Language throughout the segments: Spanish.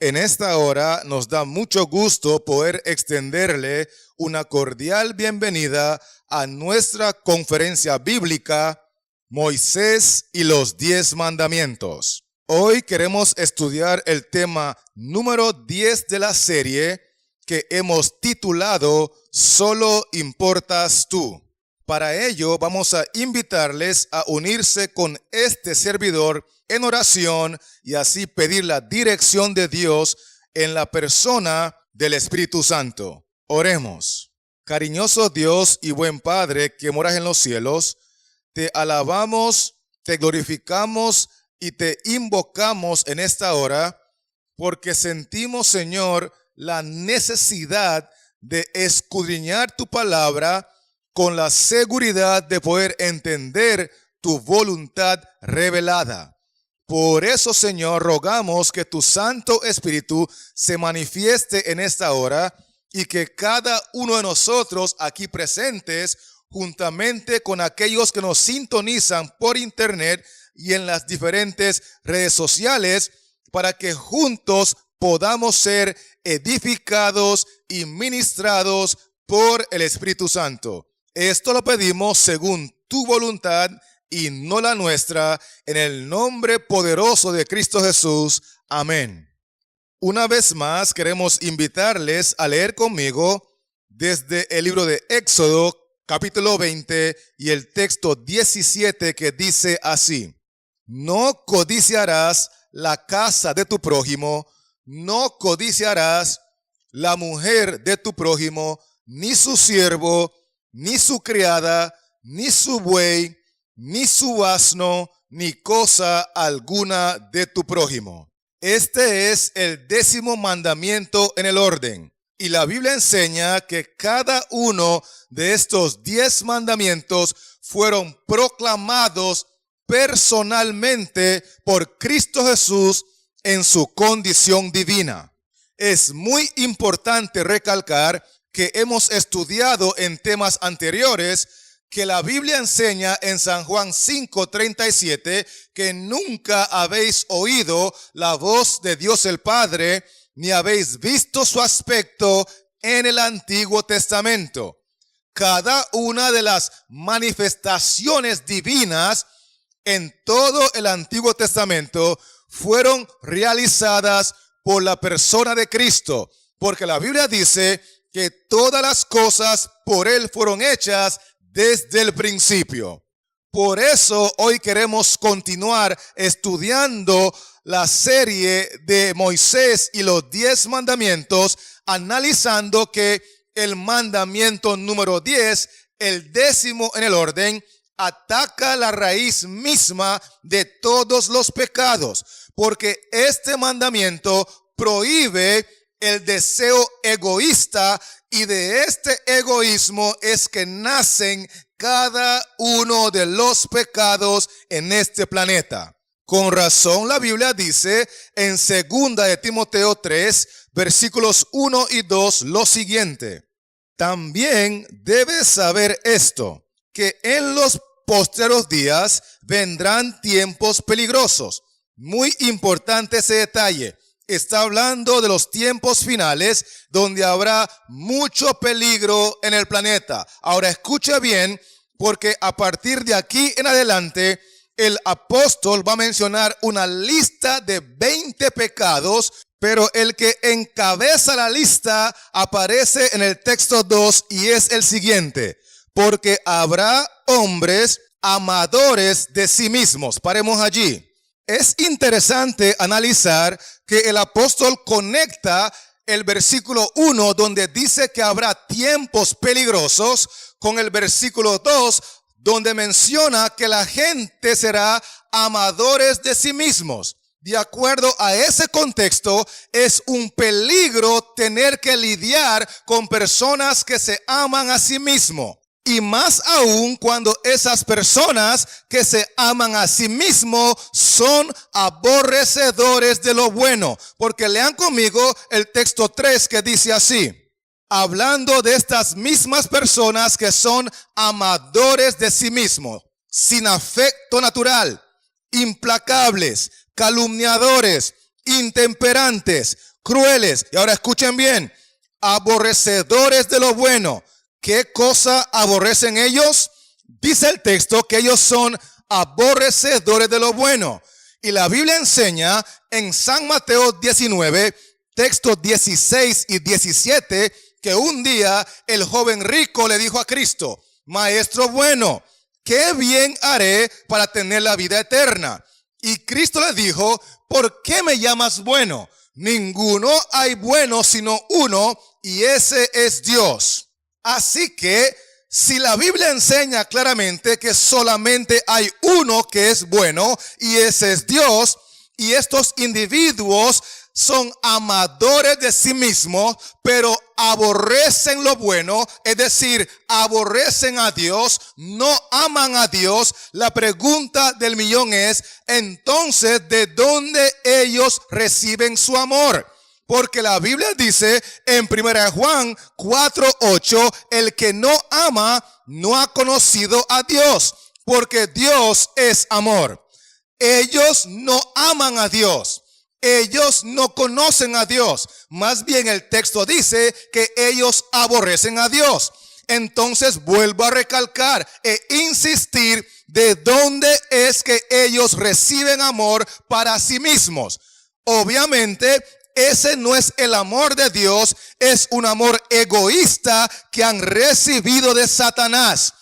En esta hora nos da mucho gusto poder extenderle una cordial bienvenida a nuestra conferencia bíblica Moisés y los 10 mandamientos. Hoy queremos estudiar el tema número 10 de la serie que hemos titulado Solo importas tú. Para ello vamos a invitarles a unirse con este servidor en oración y así pedir la dirección de Dios en la persona del Espíritu Santo. Oremos. Cariñoso Dios y buen Padre que moras en los cielos, te alabamos, te glorificamos y te invocamos en esta hora porque sentimos, Señor, la necesidad de escudriñar tu palabra con la seguridad de poder entender tu voluntad revelada. Por eso, Señor, rogamos que tu Santo Espíritu se manifieste en esta hora y que cada uno de nosotros aquí presentes, juntamente con aquellos que nos sintonizan por internet y en las diferentes redes sociales, para que juntos podamos ser edificados y ministrados por el Espíritu Santo. Esto lo pedimos según tu voluntad y no la nuestra, en el nombre poderoso de Cristo Jesús. Amén. Una vez más queremos invitarles a leer conmigo desde el libro de Éxodo, capítulo 20 y el texto 17 que dice así: No codiciarás la casa de tu prójimo, no codiciarás la mujer de tu prójimo, ni su siervo, ni su criada, ni su buey, ni su asno, ni cosa alguna de tu prójimo. Este es el 10º mandamiento en el orden. Y la Biblia enseña que cada uno de estos 10 mandamientos fueron proclamados personalmente por Cristo Jesús en su condición divina. Es muy importante recalcar que hemos estudiado en temas anteriores que la Biblia enseña en San Juan 5:37 que nunca habéis oído la voz de Dios el Padre, ni habéis visto su aspecto en el Antiguo Testamento. Cada una de las manifestaciones divinas en todo el Antiguo Testamento fueron realizadas por la persona de Cristo, porque la Biblia dice que todas las cosas por Él fueron hechas desde el principio. Por eso hoy queremos continuar estudiando la serie de Moisés y los 10 mandamientos, analizando que el mandamiento número 10, el 10º en el orden, ataca la raíz misma de todos los pecados, porque este mandamiento prohíbe el deseo egoísta, y de este egoísmo es que nacen cada uno de los pecados en este planeta. Con razón la Biblia dice en 2 de Timoteo 3, versículos 1 y 2 lo siguiente: También debes saber esto, que en los postreros días vendrán tiempos peligrosos. Muy importante ese detalle. Está hablando de los tiempos finales donde habrá mucho peligro en el planeta. Ahora escucha bien, porque a partir de aquí en adelante el apóstol va a mencionar una lista de 20 pecados, pero el que encabeza la lista aparece en el texto 2 y es el siguiente: porque habrá hombres amadores de sí mismos. Paremos allí. Es interesante analizar que el apóstol conecta el versículo 1 donde dice que habrá tiempos peligrosos con el versículo 2 donde menciona que la gente será amadores de sí mismos. De acuerdo a ese contexto, es un peligro tener que lidiar con personas que se aman a sí mismos. Y más aún cuando esas personas que se aman a sí mismos son aborrecedores de lo bueno. Porque lean conmigo el texto 3 que dice así: hablando de estas mismas personas que son amadores de sí mismos, sin afecto natural, implacables, calumniadores, intemperantes, crueles. Y ahora escuchen bien, aborrecedores de lo bueno. ¿Qué cosa aborrecen ellos? Dice el texto que ellos son aborrecedores de lo bueno. Y la Biblia enseña en San Mateo 19, textos 16 y 17, que un día el joven rico le dijo a Cristo: Maestro bueno, ¿qué bien haré para tener la vida eterna? Y Cristo le dijo: ¿por qué me llamas bueno? Ninguno hay bueno sino uno, y ese es Dios. Así que si la Biblia enseña claramente que solamente hay uno que es bueno, y ese es Dios, y estos individuos son amadores de sí mismos, pero aborrecen lo bueno, es decir, aborrecen a Dios, no aman a Dios. La pregunta del millón es, entonces, ¿de dónde ellos reciben su amor? Porque la Biblia dice en 1 Juan 4:8, el que no ama no ha conocido a Dios, porque Dios es amor. Ellos no aman a Dios. Ellos no conocen a Dios. Más bien el texto dice que ellos aborrecen a Dios. Entonces vuelvo a recalcar e insistir de dónde es que ellos reciben amor para sí mismos. Obviamente ese no es el amor de Dios, es un amor egoísta que han recibido de Satanás.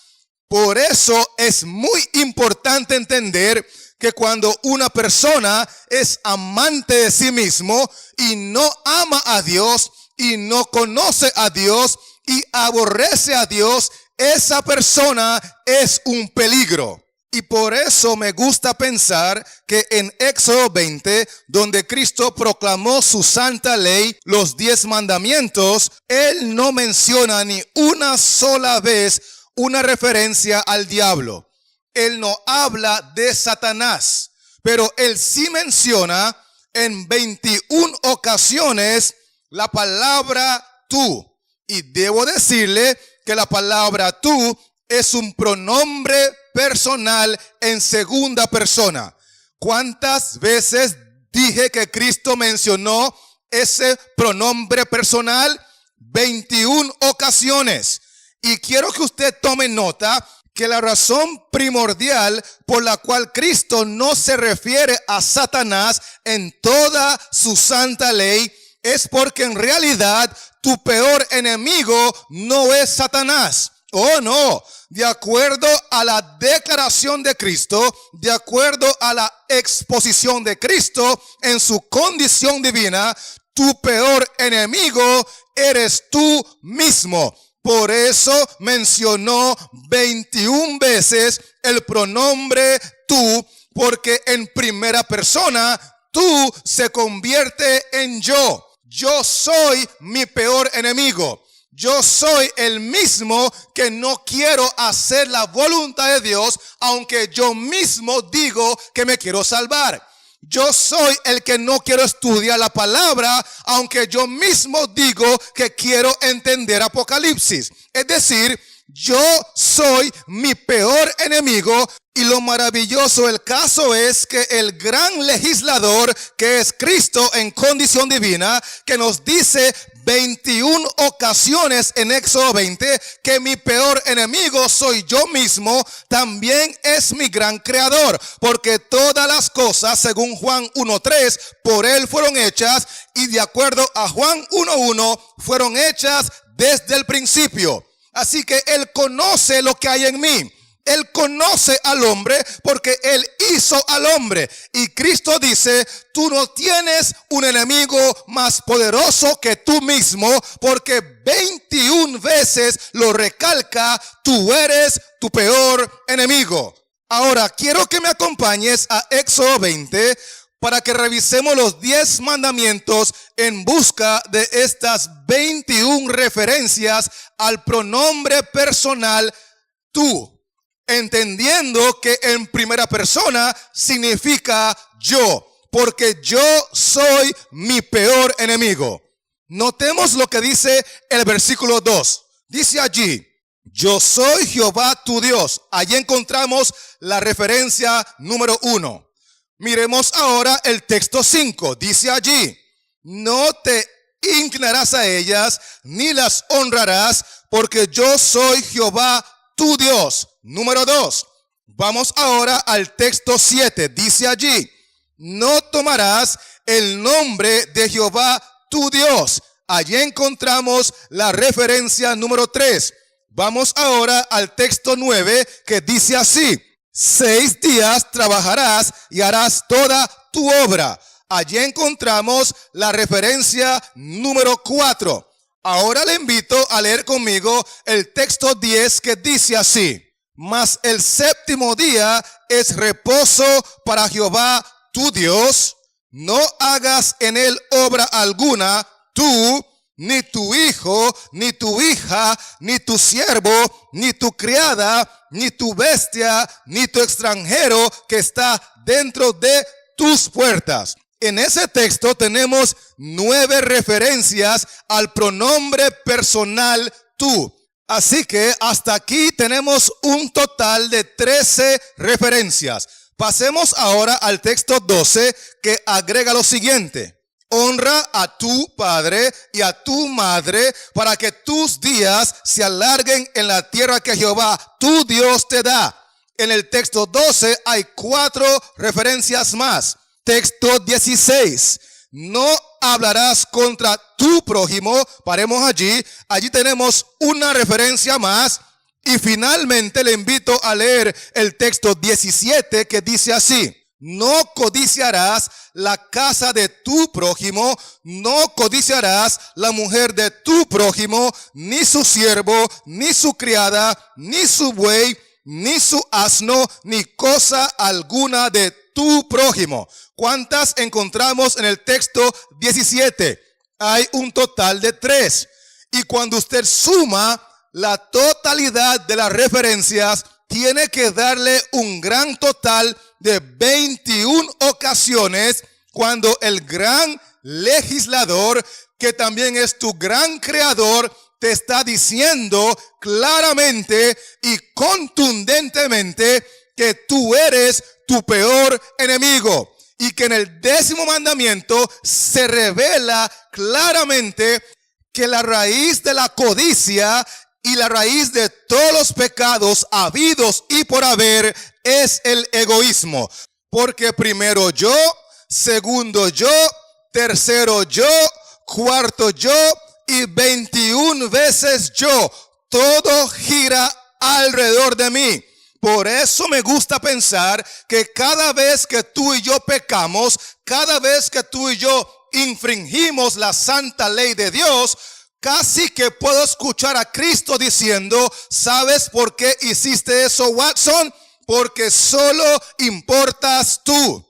Por eso es muy importante entender que cuando una persona es amante de sí mismo y no ama a Dios y no conoce a Dios y aborrece a Dios, esa persona es un peligro. Y por eso me gusta pensar que en Éxodo 20, donde Cristo proclamó su santa ley, los 10 mandamientos, Él no menciona ni una sola vez una referencia al diablo. Él no habla de Satanás, pero Él sí menciona en 21 ocasiones la palabra tú. Y debo decirle que la palabra tú es un pronombre personal en segunda persona. ¿Cuántas veces dije que Cristo mencionó ese pronombre personal? 21 ocasiones. Y quiero que usted tome nota que la razón primordial por la cual Cristo no se refiere a Satanás en toda su santa ley es porque en realidad tu peor enemigo no es Satanás. Oh no, de acuerdo a la declaración de Cristo, de acuerdo a la exposición de Cristo en su condición divina, tu peor enemigo eres tú mismo. Por eso mencionó 21 veces el pronombre tú, porque en primera persona tú se convierte en yo. Yo soy mi peor enemigo. Yo soy el mismo que no quiero hacer la voluntad de Dios, aunque yo mismo digo que me quiero salvar. Yo soy el que no quiero estudiar la palabra, aunque yo mismo digo que quiero entender Apocalipsis. Es decir, yo soy mi peor enemigo. Y lo maravilloso del caso es que el gran legislador, que es Cristo en condición divina, que nos dice 21 ocasiones en Éxodo 20 que mi peor enemigo soy yo mismo, también es mi gran creador, porque todas las cosas, según Juan 1:3, por él fueron hechas, y de acuerdo a Juan 1:1 fueron hechas desde el principio. Así que él conoce lo que hay en mí. Él conoce al hombre porque Él hizo al hombre. Y Cristo dice, tú no tienes un enemigo más poderoso que tú mismo, porque 21 veces lo recalca, tú eres tu peor enemigo. Ahora, quiero que me acompañes a Éxodo 20 para que revisemos los 10 mandamientos en busca de estas 21 referencias al pronombre personal tú. Entendiendo que en primera persona significa yo, porque yo soy mi peor enemigo. Notemos lo que dice el versículo 2. Dice allí, yo soy Jehová tu Dios. Allí encontramos la referencia número 1. Miremos ahora el texto 5. Dice allí, no te inclinarás a ellas, ni las honrarás, porque yo soy Jehová tu Dios. Número 2. Vamos ahora al texto 7. Dice allí, no tomarás el nombre de Jehová tu Dios. Allí encontramos la referencia número 3. Vamos ahora al texto 9 que dice así, 6 días trabajarás y harás toda tu obra. Allí encontramos la referencia número 4. Ahora le invito a leer conmigo el texto 10 que dice así, mas el séptimo día es reposo para Jehová tu Dios, no hagas en él obra alguna, tú, ni tu hijo, ni tu hija, ni tu siervo, ni tu criada, ni tu bestia, ni tu extranjero que está dentro de tus puertas. En ese texto tenemos 9 referencias al pronombre personal tú. Así que hasta aquí tenemos un total de 13 referencias. Pasemos ahora al texto 12 que agrega lo siguiente. Honra a tu padre y a tu madre para que tus días se alarguen en la tierra que Jehová tu Dios te da. En el texto 12 hay 4 referencias más. Texto 16. No hablarás contra tu prójimo. Paremos allí. Allí tenemos una referencia más. Y finalmente le invito a leer el texto 17 que dice así. No codiciarás la casa de tu prójimo, no codiciarás la mujer de tu prójimo, ni su siervo, ni su criada, ni su buey, ni su asno, ni cosa alguna de tu prójimo. ¿Cuántas encontramos en el texto 17? Hay un total de 3. Y cuando usted suma la totalidad de las referencias, tiene que darle un gran total de 21 ocasiones cuando el gran legislador, que también es tu gran creador, te está diciendo claramente y contundentemente que tú eres tu peor enemigo. Y que en el 10º mandamiento se revela claramente que la raíz de la codicia y la raíz de todos los pecados habidos y por haber es el egoísmo. Porque primero yo, segundo yo, tercero yo, cuarto yo y 21 veces yo. Todo gira alrededor de mí. Por eso me gusta pensar que cada vez que tú y yo pecamos, cada vez que tú y yo infringimos la santa ley de Dios, casi que puedo escuchar a Cristo diciendo, ¿sabes por qué hiciste eso, Watson? Porque solo importas tú.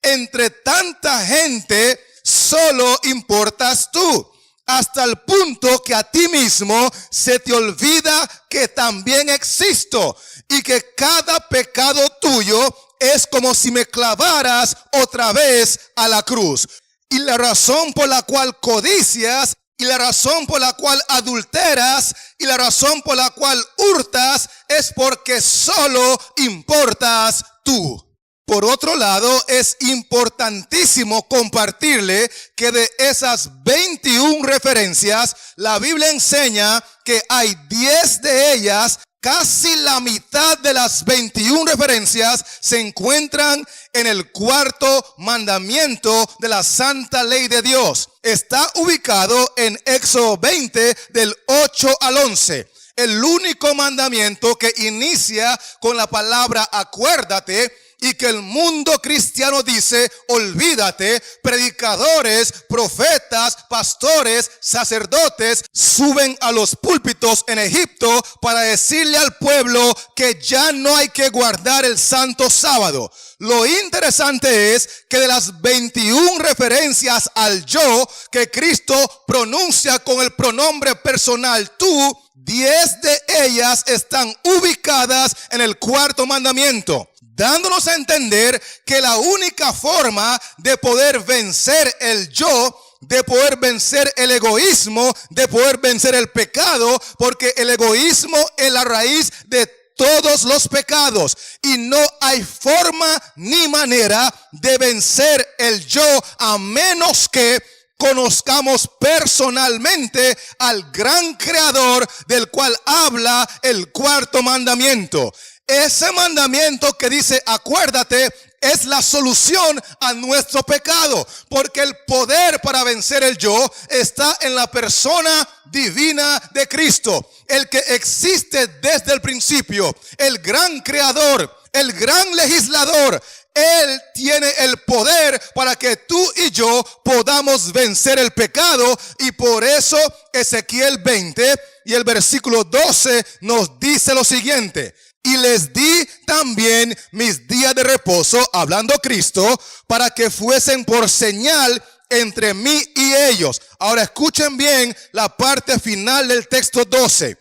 Entre tanta gente, solo importas tú. Hasta el punto que a ti mismo se te olvida que también existo. Y que cada pecado tuyo es como si me clavaras otra vez a la cruz. Y la razón por la cual codicias, y la razón por la cual adulteras, y la razón por la cual hurtas, es porque solo importas tú. Por otro lado, es importantísimo compartirle que de esas 21 referencias, la Biblia enseña que hay 10 de ellas. Casi la mitad de las 21 referencias se encuentran en el 4º mandamiento de la santa ley de Dios. Está ubicado en Éxodo 20 del 8 al 11. El único mandamiento que inicia con la palabra acuérdate, y que el mundo cristiano dice, olvídate. Predicadores, profetas, pastores, sacerdotes suben a los púlpitos en Egipto para decirle al pueblo que ya no hay que guardar el santo sábado. Lo interesante es que de las 21 referencias al yo que Cristo pronuncia con el pronombre personal tú, 10 de ellas están ubicadas en el 4º mandamiento, dándonos a entender que la única forma de poder vencer el yo, de poder vencer el egoísmo, de poder vencer el pecado, porque el egoísmo es la raíz de todos los pecados y no hay forma ni manera de vencer el yo a menos que conozcamos personalmente al gran creador del cual habla el cuarto mandamiento. Ese mandamiento que dice, acuérdate, es la solución a nuestro pecado, porque el poder para vencer el yo está en la persona divina de Cristo, el que existe desde el principio, el gran creador, el gran legislador. Él tiene el poder para que tú y yo podamos vencer el pecado, y por eso Ezequiel 20 y el versículo 12 nos dice lo siguiente: y les di también mis días de reposo, hablando Cristo, para que fuesen por señal entre mí y ellos. Ahora escuchen bien la parte final del texto 12.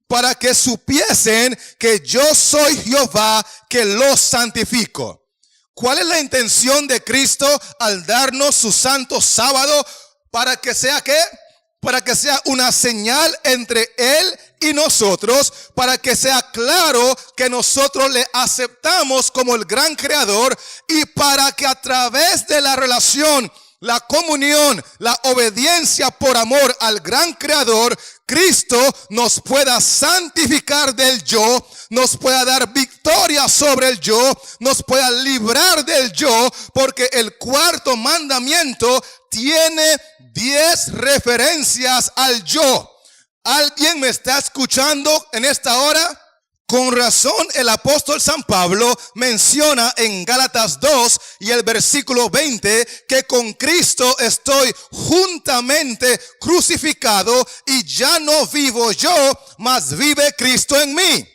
Para que supiesen que yo soy Jehová que los santifico. ¿Cuál es la intención de Cristo al darnos su santo sábado? ¿Para que sea qué? Para que sea una señal entre Él y nosotros, para que sea claro que nosotros le aceptamos como el gran creador, y para que a través de la relación, la comunión, la obediencia por amor al gran creador, Cristo nos pueda santificar del yo, nos pueda dar victoria sobre el yo, nos pueda librar del yo, porque el cuarto mandamiento tiene 10 referencias al yo. ¿Alguien me está escuchando en esta hora? Con razón el apóstol San Pablo menciona en Gálatas 2 y el versículo 20 que con Cristo estoy juntamente crucificado, y ya no vivo yo, mas vive Cristo en mí.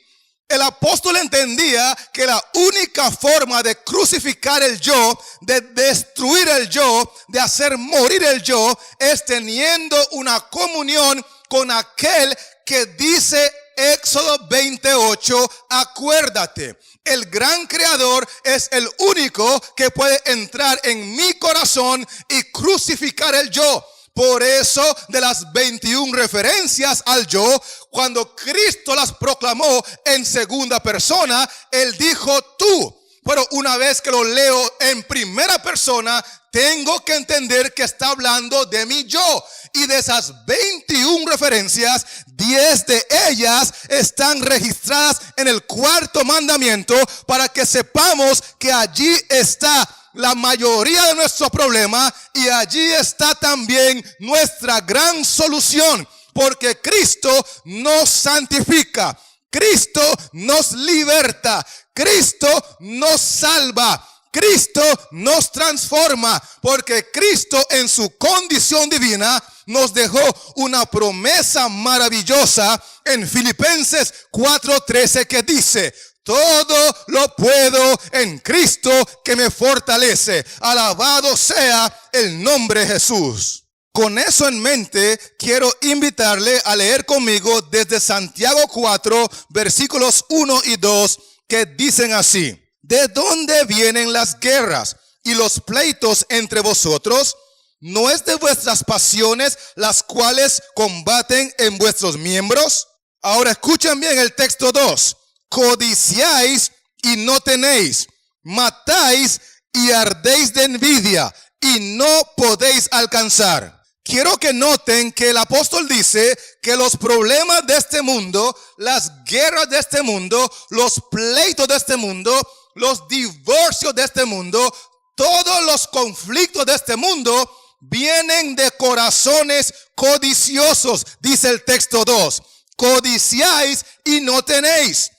El apóstol entendía que la única forma de crucificar el yo, de destruir el yo, de hacer morir el yo, es teniendo una comunión con aquel que dice Éxodo 28, acuérdate. El gran creador es el único que puede entrar en mi corazón y crucificar el yo. Por eso, de las 21 referencias al yo, cuando Cristo las proclamó en segunda persona, Él dijo tú. Pero una vez que lo leo en primera persona, tengo que entender que está hablando de mi yo. Y de esas 21 referencias, 10 de ellas están registradas en el cuarto mandamiento, para que sepamos que allí está la mayoría de nuestro problema, y allí está también nuestra gran solución, porque Cristo nos santifica, Cristo nos liberta, Cristo nos salva, Cristo nos transforma, porque Cristo en su condición divina nos dejó una promesa maravillosa en Filipenses 4:13, que dice: todo lo puedo en Cristo que me fortalece. Alabado sea el nombre de Jesús. Con eso en mente, quiero invitarle a leer conmigo desde Santiago 4, versículos 1 y 2, que dicen así: ¿de dónde vienen las guerras y los pleitos entre vosotros? ¿No es de vuestras pasiones las cuales combaten en vuestros miembros? Ahora escuchen bien el texto 2. Codiciáis y no tenéis, matáis y ardéis de envidia y no podéis alcanzar. Quiero que noten que el apóstol dice que los problemas de este mundo, las guerras de este mundo, los pleitos de este mundo, los divorcios de este mundo, todos los conflictos de este mundo vienen de corazones codiciosos, dice el texto 2. Codiciáis y no tenéis,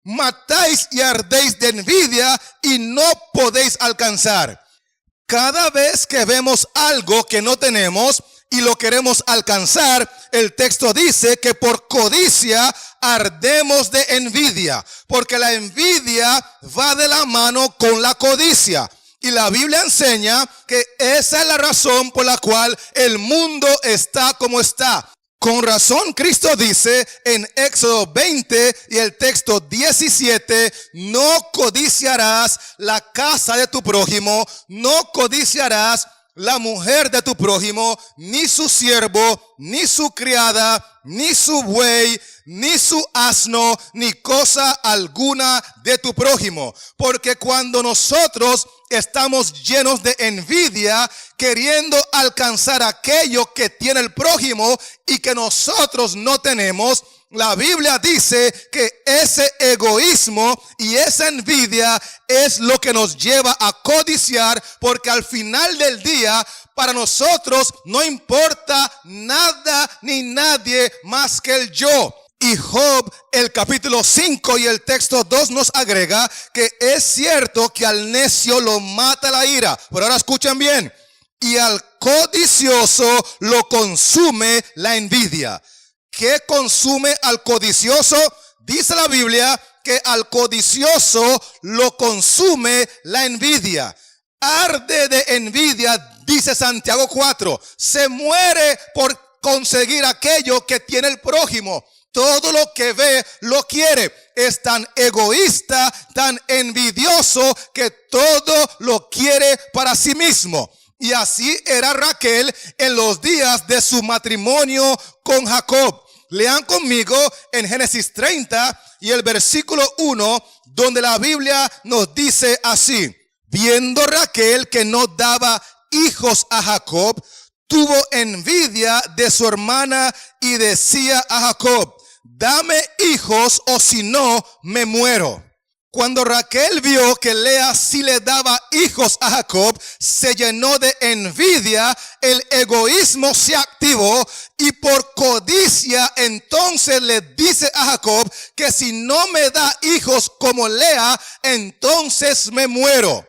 matáis y ardéis de envidia y no podéis alcanzar. Cada vez que vemos algo que no tenemos y lo queremos alcanzar, el texto dice que por codicia ardemos de envidia, porque la envidia va de la mano con la codicia. Y la Biblia enseña que esa es la razón por la cual el mundo está como está. Con razón Cristo dice en Éxodo 20 y el texto 17, no codiciarás la casa de tu prójimo, no codiciarás la mujer de tu prójimo, ni su siervo, ni su criada, ni su buey, ni su asno, ni cosa alguna de tu prójimo. Porque cuando nosotros estamos llenos de envidia, queriendo alcanzar aquello que tiene el prójimo y que nosotros no tenemos, la Biblia dice que ese egoísmo y esa envidia es lo que nos lleva a codiciar, porque al final del día para nosotros no importa nada ni nadie más que el yo. Y Job, el capítulo 5 y el texto 2 nos agrega que es cierto que al necio lo mata la ira. Pero ahora escuchen bien. Y al codicioso lo consume la envidia. ¿Qué consume al codicioso? Dice la Biblia que al codicioso lo consume la envidia. Arde de envidia, dice Santiago 4. Se muere por conseguir aquello que tiene el prójimo. Todo lo que ve lo quiere. Es tan egoísta, tan envidioso que todo lo quiere para sí mismo. Y así era Raquel en los días de su matrimonio con Jacob. Lean conmigo en Génesis 30 y el versículo 1, donde la Biblia nos dice así: viendo Raquel que no daba hijos a Jacob, tuvo envidia de su hermana y decía a Jacob: dame hijos o si no me muero. Cuando Raquel vio que Lea sí le daba hijos a Jacob, se llenó de envidia, el egoísmo se activó y por codicia entonces le dice a Jacob que si no me da hijos como Lea, entonces me muero.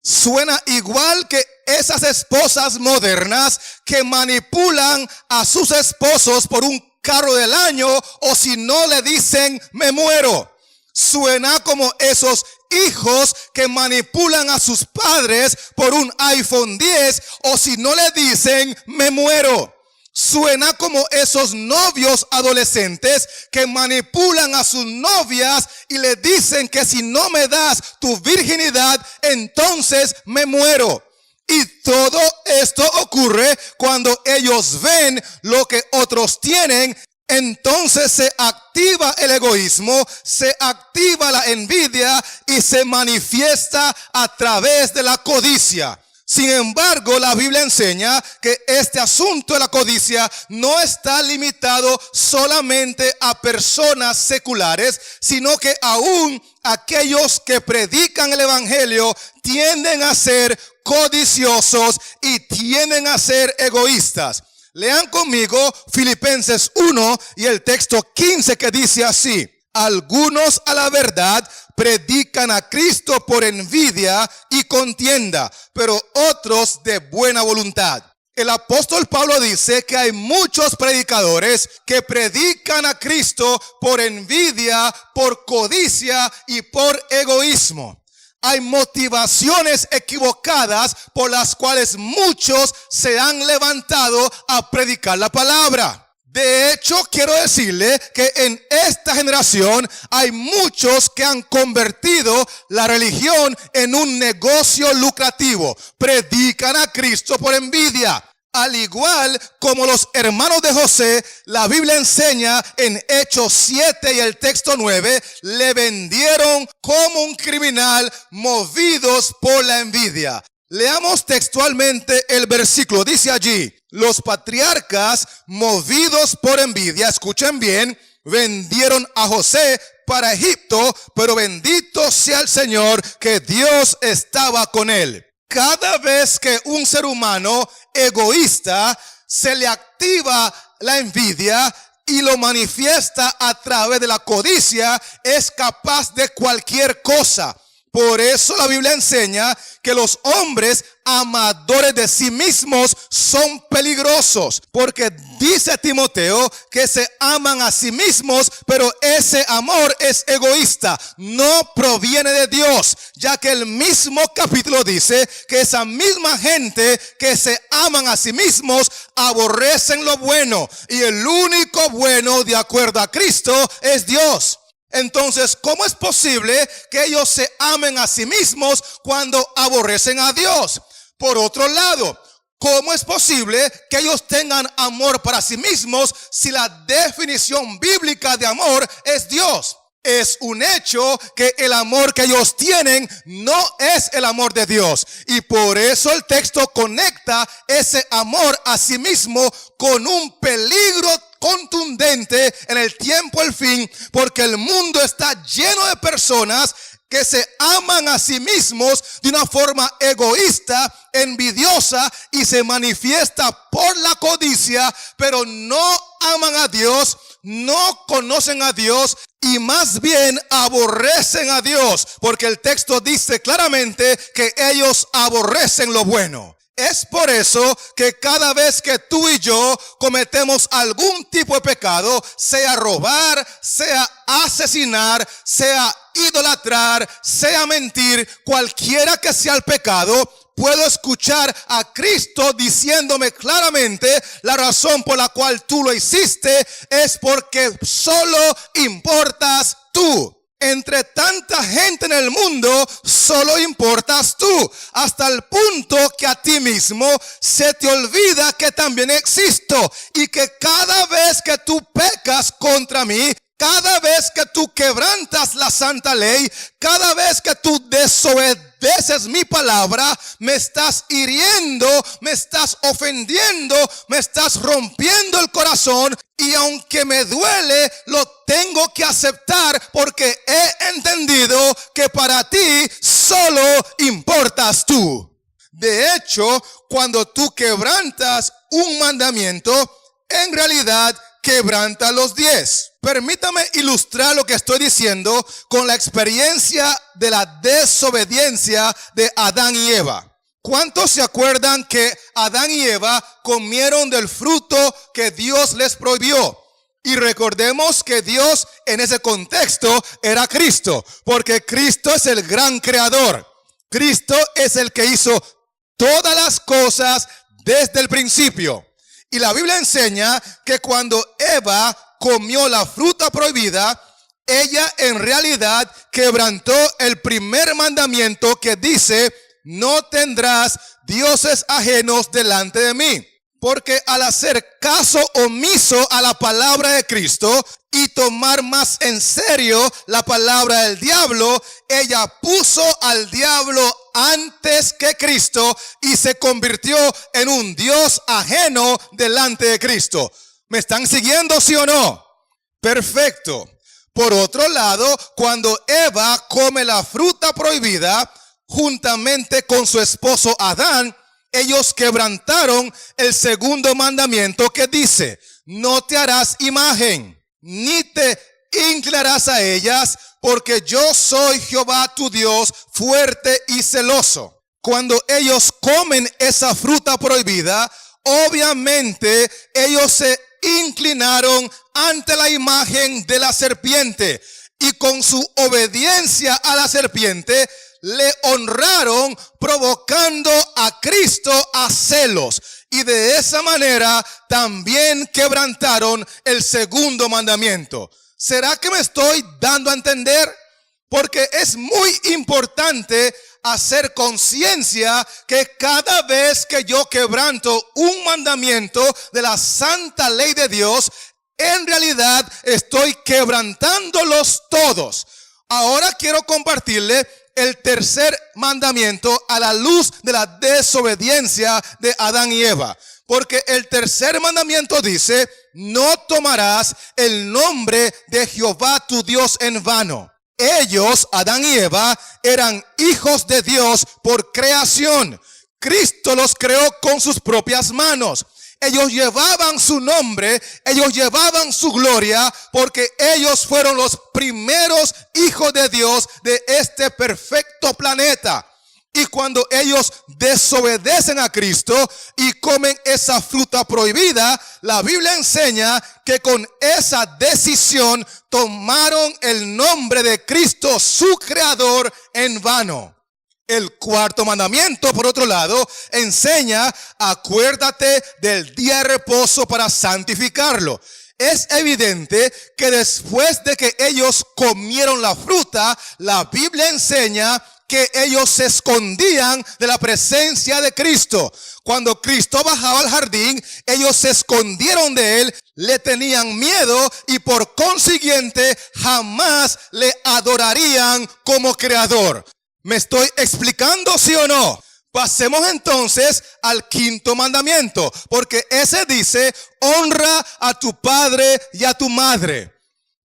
Suena igual que esas esposas modernas que manipulan a sus esposos por un carro del año o si no le dicen me muero. Suena como esos hijos que manipulan a sus padres por un iPhone 10 o si no le dicen me muero. Suena como esos novios adolescentes que manipulan a sus novias y le dicen que si no me das tu virginidad, entonces me muero. Y todo esto ocurre cuando ellos ven lo que otros tienen. Entonces se activa el egoísmo, se activa la envidia y se manifiesta a través de la codicia. Sin embargo, la Biblia enseña que este asunto de la codicia no está limitado solamente a personas seculares, sino que aún aquellos que predican el evangelio tienden a ser codiciosos y tienden a ser egoístas. Lean conmigo Filipenses 1 y el texto 15 que dice así: algunos a la verdad predican a Cristo por envidia y contienda, pero otros de buena voluntad. El apóstol Pablo dice que hay muchos predicadores que predican a Cristo por envidia, por codicia y por egoísmo. Hay motivaciones equivocadas por las cuales muchos se han levantado a predicar la palabra. De hecho, quiero decirle que en esta generación hay muchos que han convertido la religión en un negocio lucrativo. Predican a Cristo por envidia. Al igual como los hermanos de José, la Biblia enseña en Hechos 7 y el texto 9, le vendieron como un criminal movidos por la envidia. Leamos textualmente el versículo, dice allí: los patriarcas movidos por envidia, escuchen bien, vendieron a José para Egipto, pero bendito sea el Señor que Dios estaba con él. Cada vez que un ser humano egoísta se le activa la envidia y lo manifiesta a través de la codicia, es capaz de cualquier cosa. Por eso la Biblia enseña que los hombres amadores de sí mismos son peligrosos, porque dice Timoteo que se aman a sí mismos, pero ese amor es egoísta, no proviene de Dios, ya que el mismo capítulo dice que esa misma gente que se aman a sí mismos aborrecen lo bueno, y el único bueno de acuerdo a Cristo es Dios. Entonces, ¿cómo es posible que ellos se amen a sí mismos cuando aborrecen a Dios? Por otro lado, ¿cómo es posible que ellos tengan amor para sí mismos si la definición bíblica de amor es Dios? Es un hecho que el amor que ellos tienen no es el amor de Dios. Y por eso el texto conecta ese amor a sí mismo con un peligro contundente en el tiempo del fin, porque el mundo está lleno de personas que se aman a sí mismos de una forma egoísta, envidiosa, y se manifiesta por la codicia, pero no aman a Dios, no conocen a Dios y más bien aborrecen a Dios, porque el texto dice claramente que ellos aborrecen lo bueno. Es por eso que cada vez que tú y yo cometemos algún tipo de pecado, sea robar, sea asesinar, sea idolatrar, sea mentir, cualquiera que sea el pecado, puedo escuchar a Cristo diciéndome claramente: la razón por la cual tú lo hiciste es porque solo importas tú. Entre tanta gente en el mundo, solo importas tú, hasta el punto que a ti mismo se te olvida que también existo, y que cada vez que tú pecas contra mí, cada vez que tú quebrantas la santa ley, cada vez que tú desobedeces mi palabra, me estás hiriendo, me estás ofendiendo, me estás rompiendo el corazón. Y aunque me duele, lo tengo que aceptar, porque he entendido que para ti solo importas tú. De hecho, cuando tú quebrantas un mandamiento, en realidad quebranta los 10. Permítame ilustrar lo que estoy diciendo con la experiencia de la desobediencia de Adán y Eva. ¿Cuántos se acuerdan que Adán y Eva comieron del fruto que Dios les prohibió? Y recordemos que Dios en ese contexto era Cristo, porque Cristo es el gran creador. Cristo es el que hizo todas las cosas desde el principio. Y la Biblia enseña que cuando Eva comió la fruta prohibida, ella en realidad quebrantó el primer mandamiento que dice: no tendrás dioses ajenos delante de mí. Porque al hacer caso omiso a la palabra de Cristo y tomar más en serio la palabra del diablo, ella puso al diablo antes que Cristo y se convirtió en un Dios ajeno delante de Cristo. ¿Me están siguiendo, sí o no? Perfecto. Por otro lado, cuando Eva come la fruta prohibida juntamente con su esposo Adán, ellos quebrantaron el segundo mandamiento que dice: no te harás imagen, ni te inclinarás a ellas, porque yo soy Jehová tu Dios, fuerte y celoso. Cuando ellos comen esa fruta prohibida, obviamente ellos se inclinaron ante la imagen de la serpiente, y con su obediencia a la serpiente le honraron, provocando a Cristo a celos, y de esa manera también quebrantaron el segundo mandamiento. ¿Será que me estoy dando a entender? Porque es muy importante hacer conciencia que cada vez que yo quebranto un mandamiento de la santa ley de Dios, en realidad estoy quebrantándolos todos. Ahora quiero compartirle el tercer mandamiento a la luz de la desobediencia de Adán y Eva. Porque el tercer mandamiento dice: no tomarás el nombre de Jehová tu Dios en vano. Ellos, Adán y Eva, eran hijos de Dios por creación. Cristo los creó con sus propias manos. Ellos llevaban su nombre, ellos llevaban su gloria, porque ellos fueron los primeros hijos de Dios de este perfecto planeta. Y cuando ellos desobedecen a Cristo y comen esa fruta prohibida, la Biblia enseña que con esa decisión tomaron el nombre de Cristo, su creador, en vano. El cuarto mandamiento, por otro lado, enseña: acuérdate del día de reposo para santificarlo. Es evidente que después de que ellos comieron la fruta, la Biblia enseña que ellos se escondían de la presencia de Cristo. Cuando Cristo bajaba al jardín, ellos se escondieron de él, le tenían miedo y por consiguiente jamás le adorarían como creador. ¿Me estoy explicando, sí o no? Pasemos entonces al quinto mandamiento, porque ese dice: honra a tu padre y a tu madre.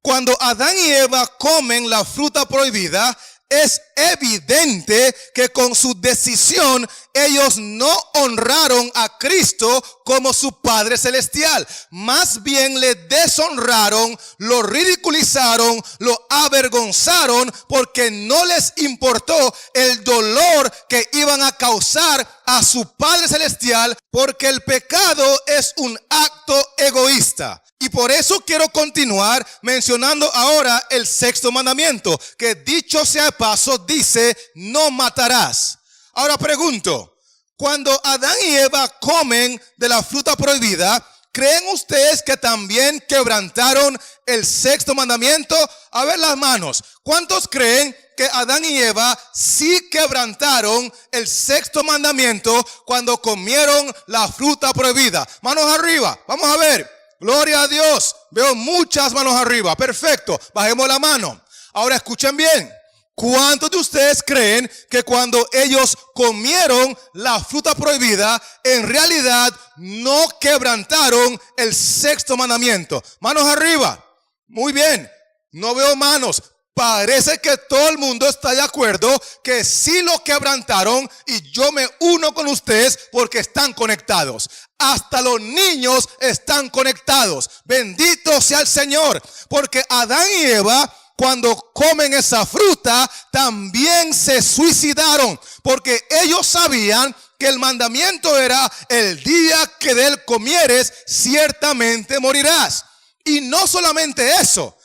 Cuando Adán y Eva comen la fruta prohibida, es evidente que con su decisión ellos no honraron a Cristo como su Padre Celestial. Más bien le deshonraron, lo ridiculizaron, lo avergonzaron, porque no les importó el dolor que iban a causar a su Padre Celestial, porque el pecado es un acto egoísta. Y por eso quiero continuar mencionando ahora el sexto mandamiento, que dicho sea de paso dice: no matarás. Ahora pregunto, cuando Adán y Eva comen de la fruta prohibida, ¿creen ustedes que también quebrantaron el sexto mandamiento? A ver las manos. ¿Cuántos creen que Adán y Eva sí quebrantaron el sexto mandamiento cuando comieron la fruta prohibida? Manos arriba, vamos a ver. Gloria a Dios. Veo muchas manos arriba. Perfecto. Bajemos la mano. Ahora escuchen bien. ¿Cuántos de ustedes creen que cuando ellos comieron la fruta prohibida, en realidad no quebrantaron el sexto mandamiento? Manos arriba. Muy bien. No veo manos. Parece que todo el mundo está de acuerdo que sí lo quebrantaron, y yo me uno con ustedes porque están conectados. Hasta los niños están conectados. Bendito sea el Señor, porque Adán y Eva, cuando comen esa fruta, también se suicidaron, porque ellos sabían que el mandamiento era: el día que de él comieres, ciertamente morirás. Y no solamente eso,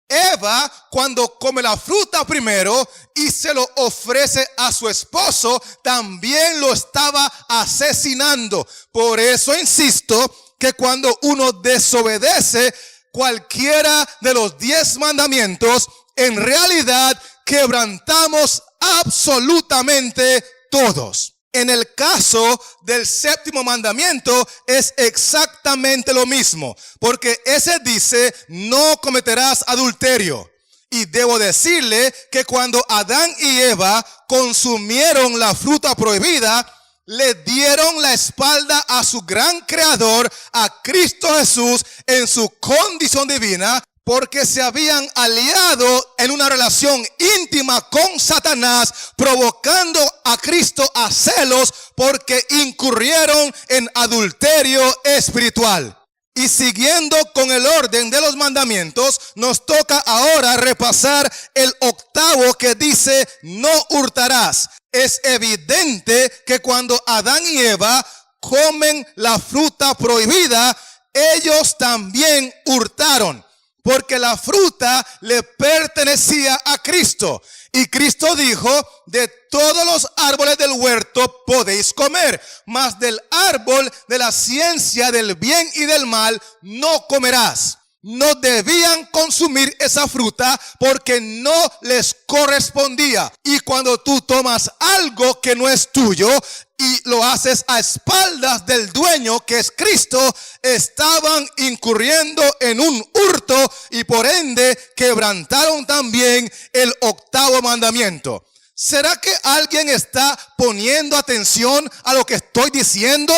Eva, cuando come la fruta primero y se lo ofrece a su esposo, también lo estaba asesinando. Por eso insisto que cuando uno desobedece cualquiera de los 10 mandamientos, en realidad quebrantamos absolutamente todos. En el caso del séptimo mandamiento es exactamente lo mismo, porque ese dice: no cometerás adulterio. Y debo decirle que cuando Adán y Eva consumieron la fruta prohibida, le dieron la espalda a su gran creador, a Cristo Jesús, en su condición divina, porque se habían aliado en una relación íntima con Satanás, provocando a Cristo a celos, porque incurrieron en adulterio espiritual. Y siguiendo con el orden de los mandamientos, nos toca ahora repasar el octavo, que dice: no hurtarás. Es evidente que cuando Adán y Eva comen la fruta prohibida, ellos también hurtaron, porque la fruta le pertenecía a Cristo. Y Cristo dijo: de todos los árboles del huerto podéis comer, mas del árbol de la ciencia del bien y del mal no comerás. No debían consumir esa fruta porque no les correspondía. Y cuando tú tomas algo que no es tuyo y lo haces a espaldas del dueño, que es Cristo, estaban incurriendo en un hurto, y por ende quebrantaron también el octavo mandamiento. ¿Será que alguien está poniendo atención a lo que estoy diciendo?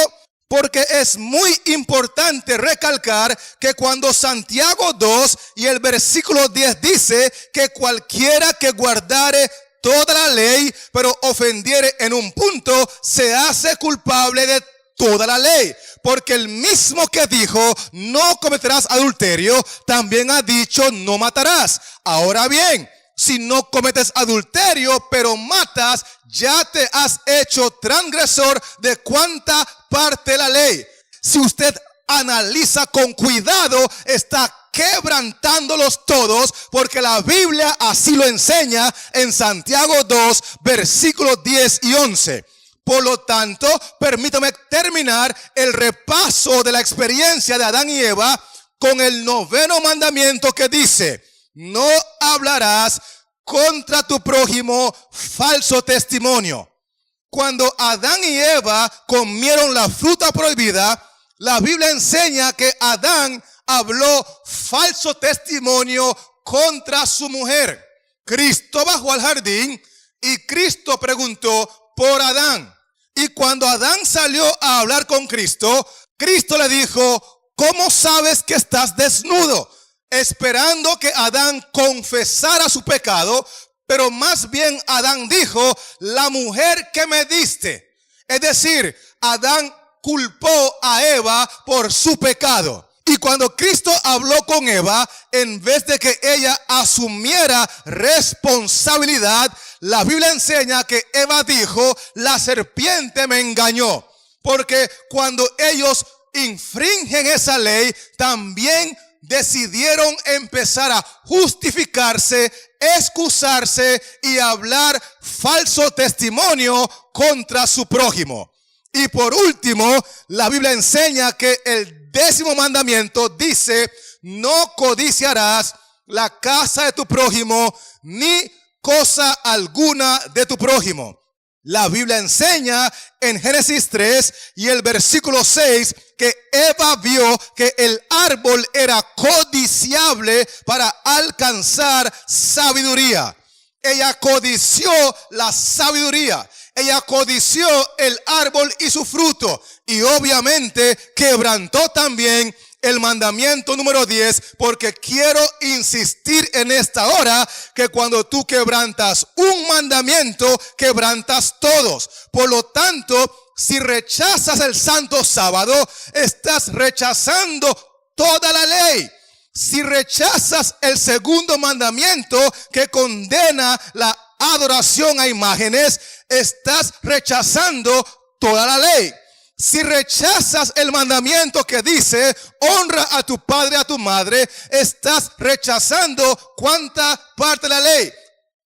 Porque es muy importante recalcar que cuando Santiago 2 y el versículo 10 dice que cualquiera que guardare toda la ley, pero ofendiere en un punto, se hace culpable de toda la ley. Porque el mismo que dijo: no cometerás adulterio, también ha dicho: no matarás. Ahora bien, si no cometes adulterio, pero matas, ya te has hecho transgresor de cuánta parte de la ley. Si usted analiza con cuidado, está quebrantándolos todos, porque la Biblia así lo enseña en Santiago 2, versículos 10 y 11. Por lo tanto, permítame terminar el repaso de la experiencia de Adán y Eva con el noveno mandamiento, que dice: no hablarás contra tu prójimo falso testimonio. Cuando Adán y Eva comieron la fruta prohibida, la Biblia enseña que Adán habló falso testimonio contra su mujer. Cristo bajó al jardín y Cristo preguntó por Adán. Y cuando Adán salió a hablar con Cristo, Cristo le dijo, ¿cómo sabes que estás desnudo? Esperando que Adán confesara su pecado, pero más bien Adán dijo, la mujer que me diste. Es decir, Adán culpó a Eva por su pecado. Y cuando Cristo habló con Eva, en vez de que ella asumiera responsabilidad, la Biblia enseña que Eva dijo, la serpiente me engañó. Porque cuando ellos infringen esa ley, también decidieron empezar a justificarse, excusarse y hablar falso testimonio contra su prójimo. Y por último, la Biblia enseña que el 10º mandamiento dice, no codiciarás la casa de tu prójimo, ni cosa alguna de tu prójimo. La Biblia enseña en Génesis 3 y el versículo 6 que Eva vio que el árbol era codiciable para alcanzar sabiduría. Ella codició la sabiduría. Ella codició el árbol y su fruto. Y obviamente quebrantó también el mandamiento número 10, porque quiero insistir en esta hora que cuando tú quebrantas un mandamiento, quebrantas todos. Por lo tanto, si rechazas el santo sábado, estás rechazando toda la ley. Si rechazas el segundo mandamiento que condena la adoración a imágenes, estás rechazando toda la ley. Si rechazas el mandamiento que dice, honra a tu padre y a tu madre, estás rechazando ¿cuánta parte de la ley?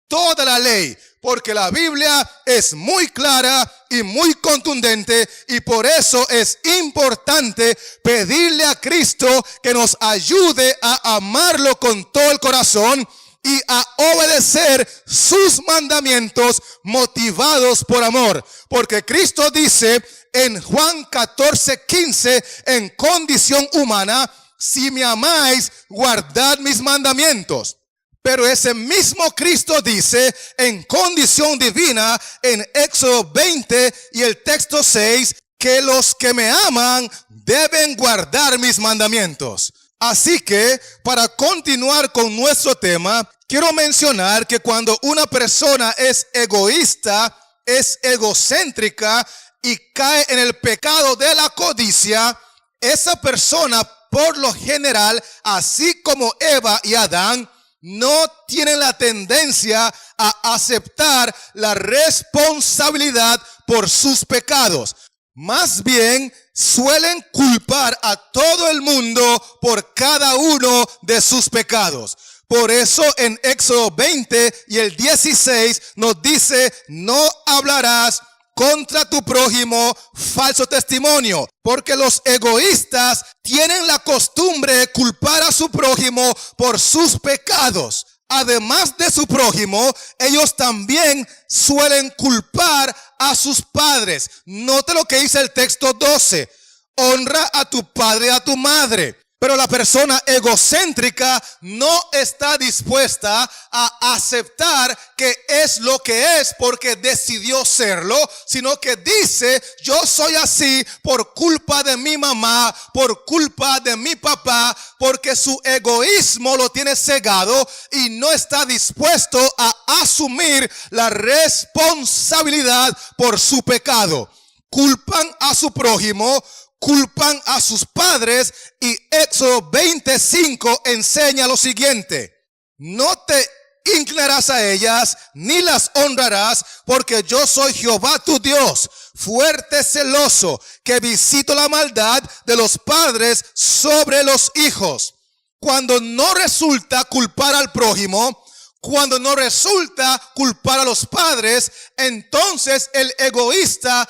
Toda la ley. Porque la Biblia es muy clara y muy contundente, y por eso es importante pedirle a Cristo que nos ayude a amarlo con todo el corazón y a obedecer sus mandamientos motivados por amor. Porque Cristo dice en Juan 14:15, en condición humana, si me amáis, guardad mis mandamientos. Pero ese mismo Cristo dice en condición divina en Éxodo 20 y el texto 6, que los que me aman deben guardar mis mandamientos. Así que, para continuar con nuestro tema, quiero mencionar que cuando una persona es egoísta, es egocéntrica y cae en el pecado de la codicia, esa persona, por lo general, así como Eva y Adán, no tienen la tendencia a aceptar la responsabilidad por sus pecados. Más bien, suelen culpar a todo el mundo por cada uno de sus pecados. Por eso en Éxodo 20 y el 16 nos dice, no hablarás contra tu prójimo falso testimonio, porque los egoístas tienen la costumbre de culpar a su prójimo por sus pecados. Además de su prójimo, ellos también suelen culpar a sus padres. Note lo que dice el texto 12. Honra a tu padre y a tu madre. Pero la persona egocéntrica no está dispuesta a aceptar que es lo que es porque decidió serlo, sino que dice, yo soy así por culpa de mi mamá, por culpa de mi papá, porque su egoísmo lo tiene cegado y no está dispuesto a asumir la responsabilidad por su pecado. Culpan a su prójimo, culpan a sus padres, y Éxodo 25 enseña lo siguiente: no te inclinarás a ellas ni las honrarás, porque yo soy Jehová tu Dios, fuerte, celoso, que visito la maldad de los padres sobre los hijos. Cuando no resulta culpar al prójimo, cuando no resulta culpar a los padres, entonces el egoísta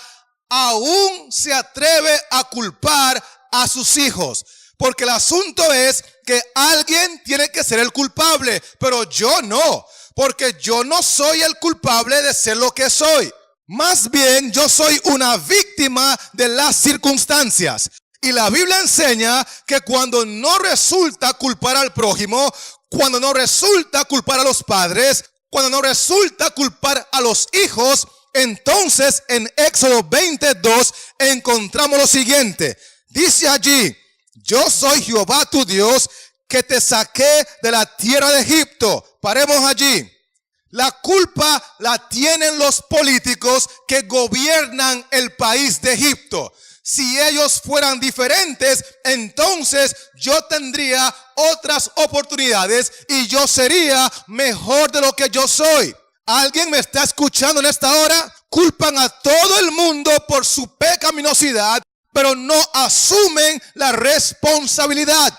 aún se atreve a culpar a sus hijos. Porque el asunto es que alguien tiene que ser el culpable, pero yo no. porque yo no soy el culpable de ser lo que soy. Más bien, yo soy una víctima de las circunstancias. Y la Biblia enseña que cuando no resulta culpar al prójimo, cuando no resulta culpar a los padres, cuando no resulta culpar a los hijos, entonces en Éxodo 22 encontramos lo siguiente. Dice allí: yo soy Jehová tu Dios, que te saqué de la tierra de Egipto. Paremos allí. La culpa la tienen los políticos que gobiernan el país de Egipto. Si ellos fueran diferentes, entonces yo tendría otras oportunidades y yo sería mejor de lo que yo soy. ¿Alguien me está escuchando en esta hora? Culpan a todo el mundo por su pecaminosidad, pero no asumen la responsabilidad.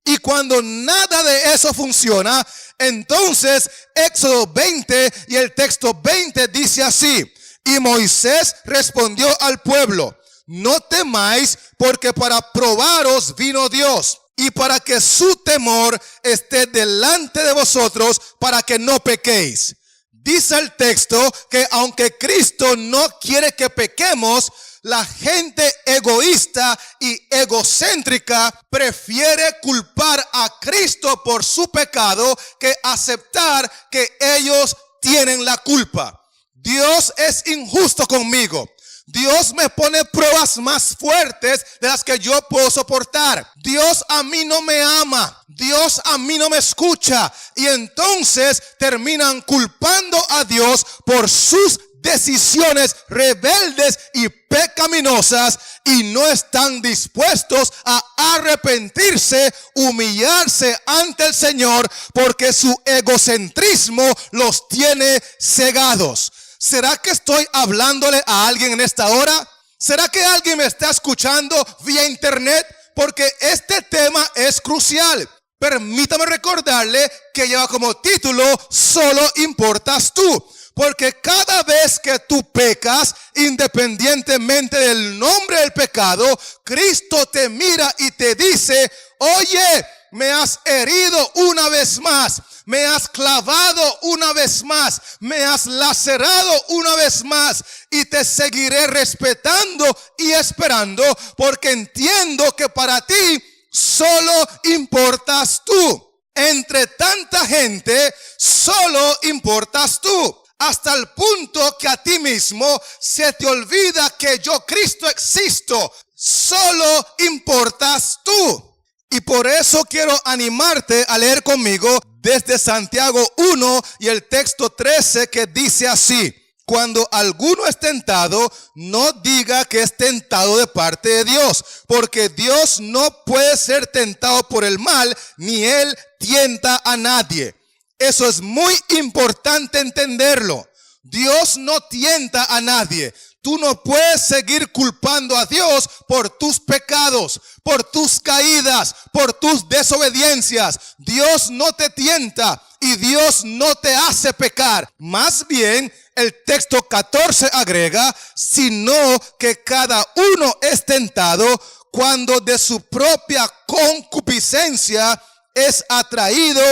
Y cuando nada de eso funciona, entonces Éxodo 20 y el texto 20 dice así: y Moisés respondió al pueblo: no temáis, porque para probaros vino Dios, y para que su temor esté delante de vosotros, para que no pequéis. Dice el texto que aunque Cristo no quiere que pequemos, la gente egoísta y egocéntrica prefiere culpar a Cristo por su pecado que aceptar que ellos tienen la culpa. Dios es injusto conmigo. Dios me pone pruebas más fuertes de las que yo puedo soportar. Dios a mí no me ama. Dios a mí no me escucha. Y entonces terminan culpando a Dios por sus decisiones rebeldes y pecaminosas, y no están dispuestos a arrepentirse, humillarse ante el Señor, porque su egocentrismo los tiene cegados. ¿Será que estoy hablándole a alguien en esta hora? ¿Será que alguien me está escuchando vía internet? Porque este tema es crucial. Permítame recordarle que lleva como título: solo importas tú. Porque cada vez que tú pecas, independientemente del nombre del pecado, Cristo te mira y te dice: oye, me has herido una vez más, me has clavado una vez más, me has lacerado una vez más, y te seguiré respetando y esperando, porque entiendo que para ti solo importas tú. Entre tanta gente, solo importas tú. Hasta el punto que a ti mismo se te olvida que yo, Cristo, existo. Solo importas tú. Y por eso quiero animarte a leer conmigo desde Santiago 1 y el texto 13, que dice así: cuando alguno es tentado, no diga que es tentado de parte de Dios, porque Dios no puede ser tentado por el mal, ni Él tienta a nadie. Eso es muy importante entenderlo. Dios no tienta a nadie. Tú no puedes seguir culpando a Dios por tus pecados, por tus caídas, por tus desobediencias. Dios no te tienta y Dios no te hace pecar. Más bien, el texto 14 agrega: sino que cada uno es tentado cuando de su propia concupiscencia es atraído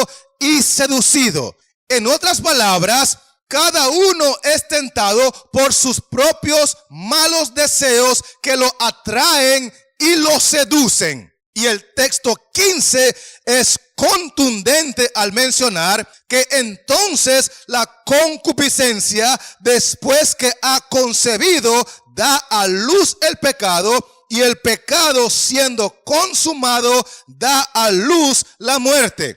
y seducido. En otras palabras, cada uno es tentado por sus propios malos deseos que lo atraen y lo seducen. Y el texto 15 es contundente al mencionar que entonces la concupiscencia, después que ha concebido, da a luz el pecado, y el pecado, siendo consumado, da a luz la muerte.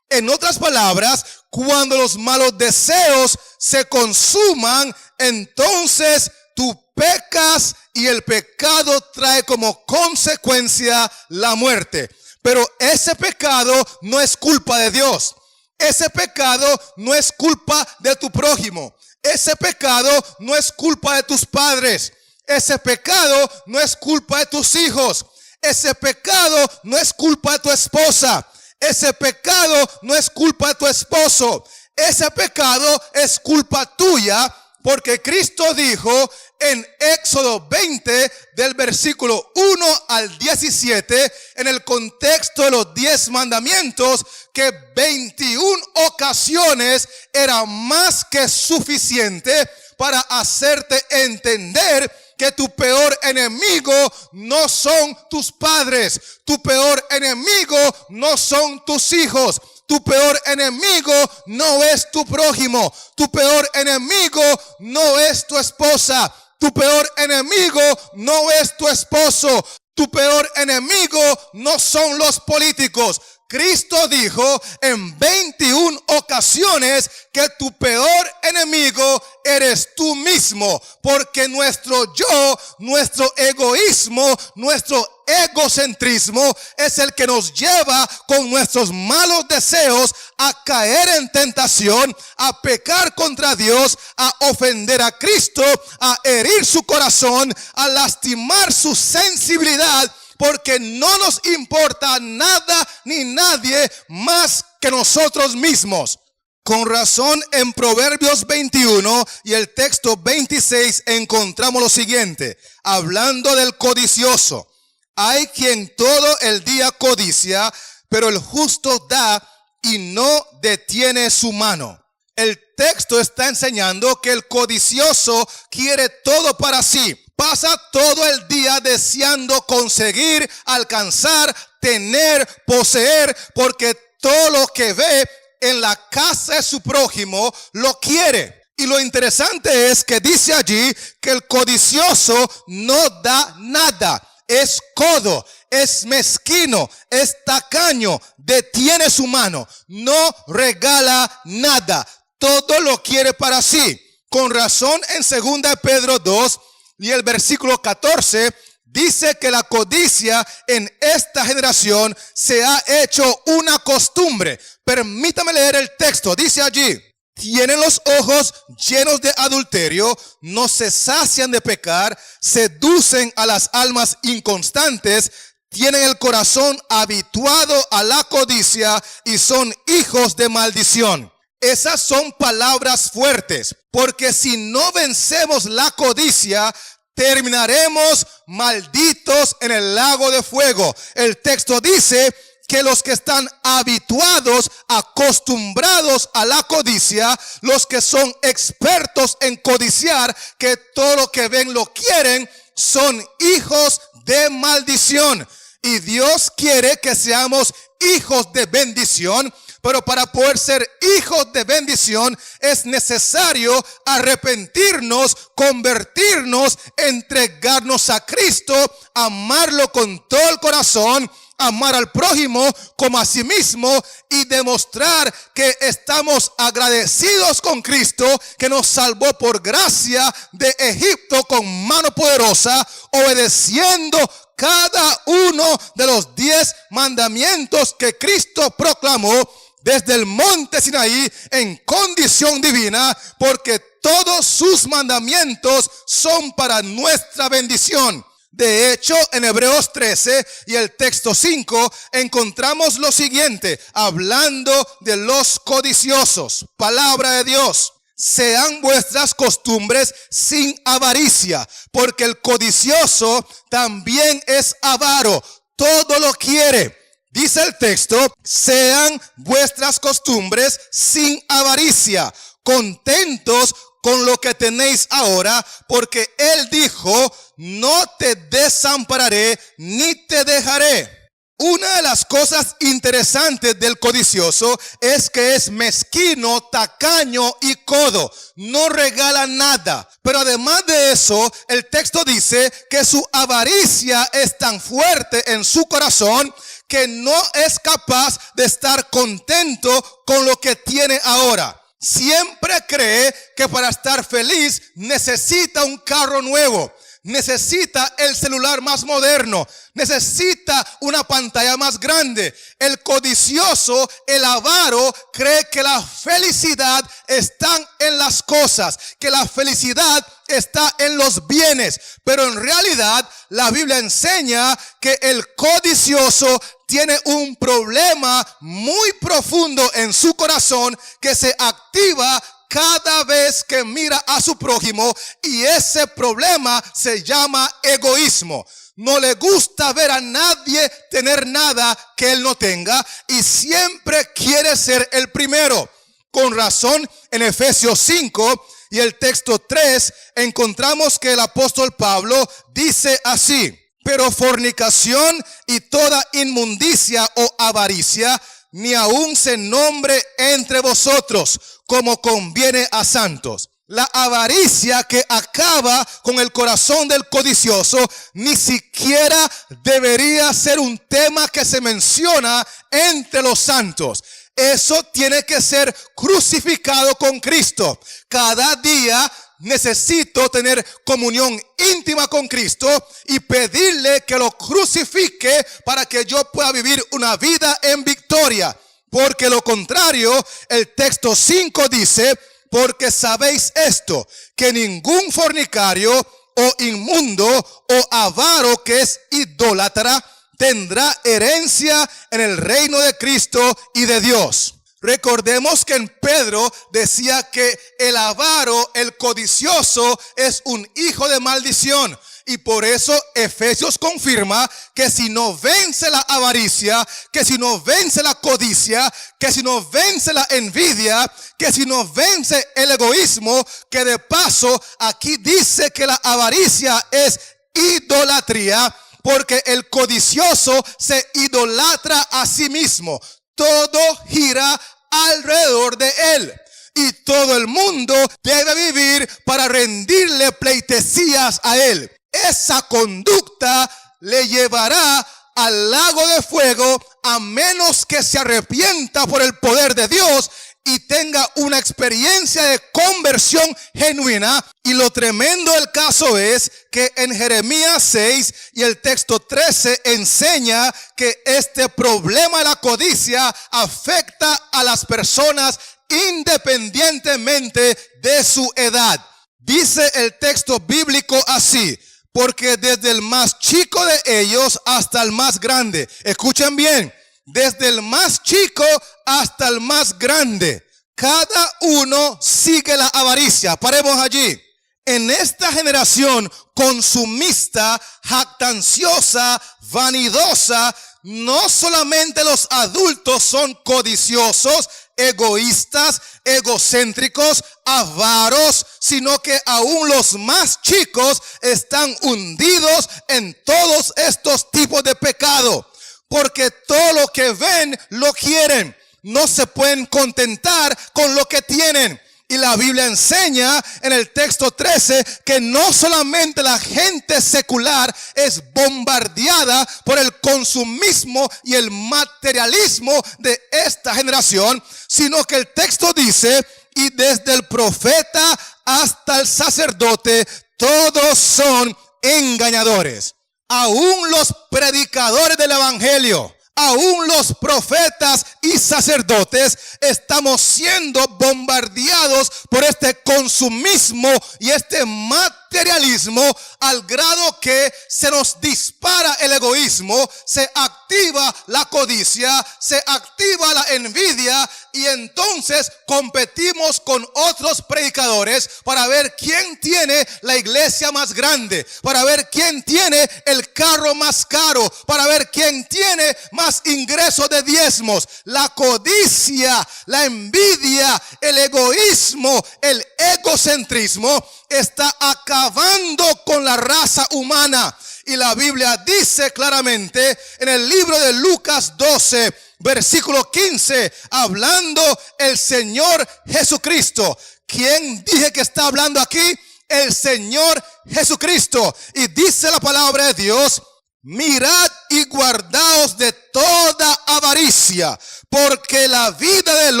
En otras palabras, cuando los malos deseos se consuman, entonces tú pecas y el pecado trae como consecuencia la muerte. Pero ese pecado no es culpa de Dios. Ese pecado no es culpa de tu prójimo. Ese pecado no es culpa de tus padres. Ese pecado no es culpa de tus hijos. Ese pecado no es culpa de tu esposa. Ese pecado no es culpa de tu esposo. Ese pecado es culpa tuya, Porque Cristo dijo en Éxodo 20, del versículo 1 al 17, en el contexto de los 10 mandamientos, que 21 ocasiones era más que suficiente para hacerte entender que tu peor enemigo no son tus padres, tu peor enemigo no son tus hijos, tu peor enemigo no es tu prójimo, tu peor enemigo no es tu esposa, tu peor enemigo no es tu esposo, tu peor enemigo no son los políticos. Cristo dijo en 21 ocasiones que tu peor enemigo eres tú mismo, porque nuestro yo, nuestro egoísmo, nuestro egocentrismo es el que nos lleva con nuestros malos deseos a caer en tentación, a pecar contra Dios, a ofender a Cristo, a herir su corazón, a lastimar su sensibilidad, porque no nos importa nada ni nadie más que nosotros mismos. Con razón, en Proverbios 21 y el texto 26 encontramos lo siguiente, hablando del codicioso. Hay quien todo el día codicia, pero el justo da y no detiene su mano. El texto está enseñando que el codicioso quiere todo para sí. Pasa todo el día deseando conseguir, alcanzar, tener, poseer, porque todo lo que ve en la casa de su prójimo lo quiere. Y lo interesante es que dice allí que el codicioso no da nada. Es codo, es mezquino, es tacaño, detiene su mano, no regala nada, todo lo quiere para sí. Con razón, en 2 Pedro 2 y el versículo 14 dice que la codicia en esta generación se ha hecho una costumbre. Permítame leer el texto, dice allí: tienen los ojos llenos de adulterio, no se sacian de pecar, seducen a las almas inconstantes, tienen el corazón habituado a la codicia y son hijos de maldición. Esas son palabras fuertes, porque si no vencemos la codicia, terminaremos malditos en el lago de fuego. El texto dice que los que están habituados, acostumbrados a la codicia, los que son expertos en codiciar, que todo lo que ven lo quieren, son hijos de maldición. Y Dios quiere que seamos hijos de bendición, pero para poder ser hijos de bendición es necesario arrepentirnos, convertirnos, entregarnos a Cristo, amarlo con todo el corazón, amar al prójimo como a sí mismo y demostrar que estamos agradecidos con Cristo, que nos salvó por gracia de Egipto con mano poderosa, obedeciendo cada uno de los 10 mandamientos que Cristo proclamó desde el monte Sinaí en condición divina, porque todos sus mandamientos son para nuestra bendición. De hecho, en Hebreos 13 y el texto 5 encontramos lo siguiente, hablando de los codiciosos. Palabra de Dios: sean vuestras costumbres sin avaricia, porque el codicioso también es avaro, todo lo quiere. Dice el texto: sean vuestras costumbres sin avaricia, contentos con lo que tenéis ahora, porque Él dijo: no te desampararé ni te dejaré. Una de las cosas interesantes del codicioso es que es mezquino, tacaño y codo. No regala nada. Pero además de eso, el texto dice que su avaricia es tan fuerte en su corazón que no es capaz de estar contento con lo que tiene ahora. Siempre cree que para estar feliz necesita un carro nuevo, necesita el celular más moderno, necesita una pantalla más grande. El codicioso, el avaro, cree que la felicidad está en las cosas, que la felicidad está en los bienes. Pero en realidad la Biblia enseña que el codicioso tiene un problema muy profundo en su corazón que se activa cada vez que mira a su prójimo, y ese problema se llama egoísmo. No le gusta ver a nadie tener nada que él no tenga y siempre quiere ser el primero. Con razón, en Efesios 5 y el texto 3 encontramos que el apóstol Pablo dice así: pero fornicación y toda inmundicia o avaricia ni aun se nombre entre vosotros, como conviene a santos. La avaricia que acaba con el corazón del codicioso ni siquiera debería ser un tema que se menciona entre los santos. Eso tiene que ser crucificado con Cristo. Cada día necesito tener comunión íntima con Cristo y pedirle que lo crucifique para que yo pueda vivir una vida en victoria. Porque lo contrario, el texto 5 dice: porque sabéis esto, que ningún fornicario o inmundo o avaro que es idólatra tendrá herencia en el reino de Cristo y de Dios. Recordemos que en Pedro decía que el avaro, el codicioso, es un hijo de maldición. Y por eso Efesios confirma que si no vence la avaricia, que si no vence la codicia, que si no vence la envidia, que si no vence el egoísmo, que de paso aquí dice que la avaricia es idolatría, porque el codicioso se idolatra a sí mismo. Todo gira alrededor de él. Y todo el mundo debe vivir para rendirle pleitesías a él. Esa conducta le llevará al lago de fuego a menos que se arrepienta por el poder de Dios y tenga una experiencia de conversión genuina. Y lo tremendo del caso es que en Jeremías 6 y el texto 13 enseña que este problema de la codicia afecta a las personas independientemente de su edad. Dice el texto bíblico así: porque desde el más chico de ellos hasta el más grande. Escuchen bien, desde el más chico hasta el más grande, cada uno sigue la avaricia. Paremos allí. En esta generación consumista, jactanciosa, vanidosa, no solamente los adultos son codiciosos, egoístas, egocéntricos, avaros, sino que aún los más chicos están hundidos en todos estos tipos de pecado, porque todo lo que ven lo quieren, no se pueden contentar con lo que tienen. Y la Biblia enseña en el texto 13 que no solamente la gente secular es bombardeada por el consumismo y el materialismo de esta generación, sino que el texto dice: y desde el profeta hasta el sacerdote, todos son engañadores. Aún los predicadores del evangelio, aún los profetas y sacerdotes estamos siendo bombardeados por este consumismo y este materialismo, al grado que se nos dispara el egoísmo, se activa la codicia, se activa la envidia, y entonces competimos con otros predicadores para ver quién tiene la iglesia más grande, para ver quién tiene el carro más caro, para ver quién tiene más ingresos de diezmos. La codicia, la envidia, el egoísmo, el egocentrismo está acabando con la raza humana. Y la Biblia dice claramente en el libro de Lucas 12, versículo 15, hablando el Señor Jesucristo. ¿Quién dije que está hablando aquí? El Señor Jesucristo. Y dice la palabra de Dios: mirad y guardaos de toda avaricia, porque la vida del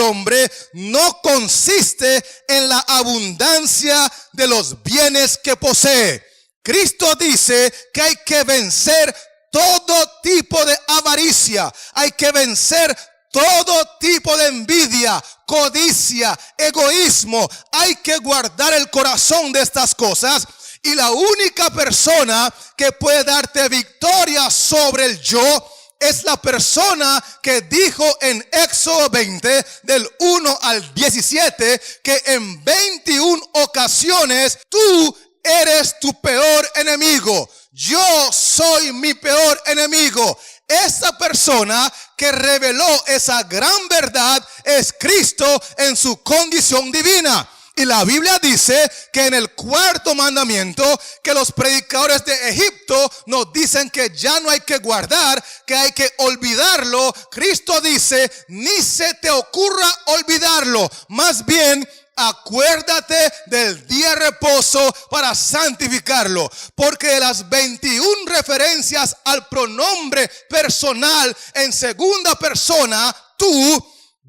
hombre no consiste en la abundancia de los bienes que posee. Cristo dice que hay que vencer todo tipo de avaricia, hay que vencer todo tipo de envidia, codicia, egoísmo. Hay que guardar el corazón de estas cosas. Y la única persona que puede darte victoria sobre el yo, es la persona que dijo en Éxodo 20, del 1 al 17, que en 21 ocasiones tú eres tu peor enemigo. Yo soy mi peor enemigo. Esa persona que reveló esa gran verdad es Cristo en su condición divina. Y la Biblia dice que en el cuarto mandamiento, que los predicadores de Egipto nos dicen que ya no hay que guardar, que hay que olvidarlo. Cristo dice, ni se te ocurra olvidarlo. Más bien, acuérdate del día de reposo para santificarlo. Porque de las 21 referencias al pronombre personal en segunda persona, tú,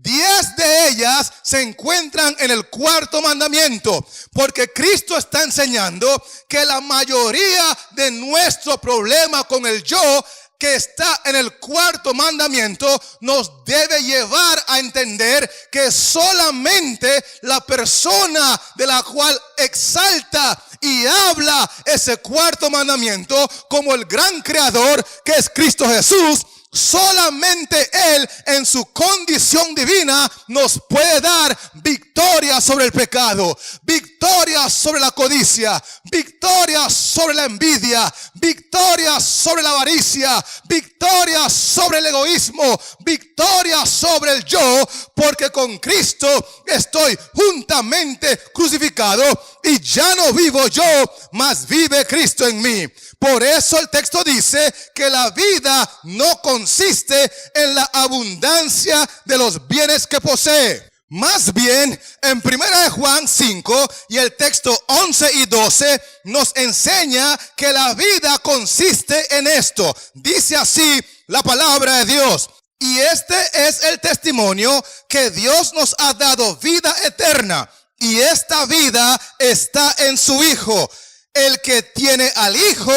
10 de ellas se encuentran en el cuarto mandamiento, porque Cristo está enseñando que la mayoría de nuestro problema con el yo, que está en el cuarto mandamiento, nos debe llevar a entender que solamente la persona de la cual exalta y habla ese cuarto mandamiento como el gran creador, que es Cristo Jesús, solamente Él en su condición divina nos puede dar victoria sobre el pecado, victoria sobre la codicia, victoria sobre la envidia, victoria sobre la avaricia, victoria sobre el egoísmo, victoria sobre el yo, porque con Cristo estoy juntamente crucificado y ya no vivo yo, mas vive Cristo en mí. Por eso el texto dice que la vida no consiste en la abundancia de los bienes que posee. Más bien, en 1 Juan 5 y el texto 11 y 12 nos enseña que la vida consiste en esto. Dice así la palabra de Dios. Y este es el testimonio, que Dios nos ha dado vida eterna. Y esta vida está en su Hijo. El que tiene al Hijo